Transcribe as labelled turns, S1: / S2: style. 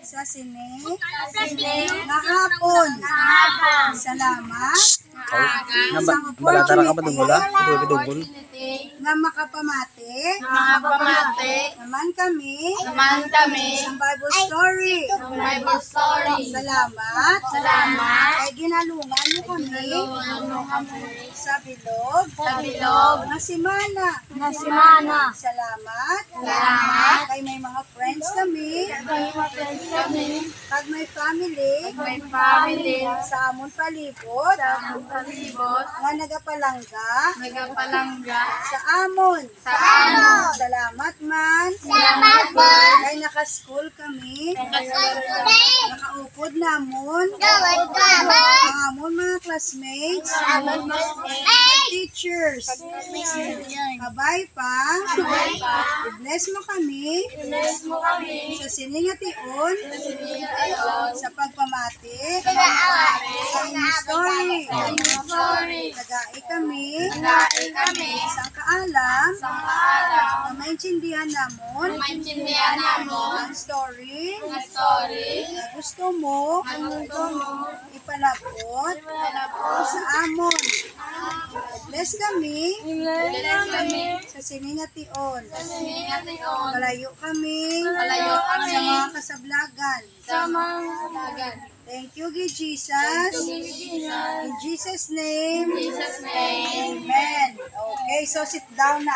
S1: sa sini nga hapon. Salamat sa
S2: Balatara ka pa
S1: opportunity
S2: dunggola? Dunggol.
S1: nga makapamati naman kami sa Bible story. Salamat kay ginalungan mo kami sa bilog nga simana. Salamat kay may mga friends kami kag may family sa amon palibot nga nagapalangga sa amon. Salamat man kay naka-school kami nakaupod namon ang amon mga classmates teachers. Kabay pa i-bless mo kami sa siningation sa pagpamati sa inyong story. Nagai kami sa kaalam na maintindihan namon ang story na gusto mo ipalabot sa amon. Bless kami sa siningation. Malayo kami sa mga kasablagan. Thank you, Jesus. In Jesus' name. Amen. Okay, so sit down na.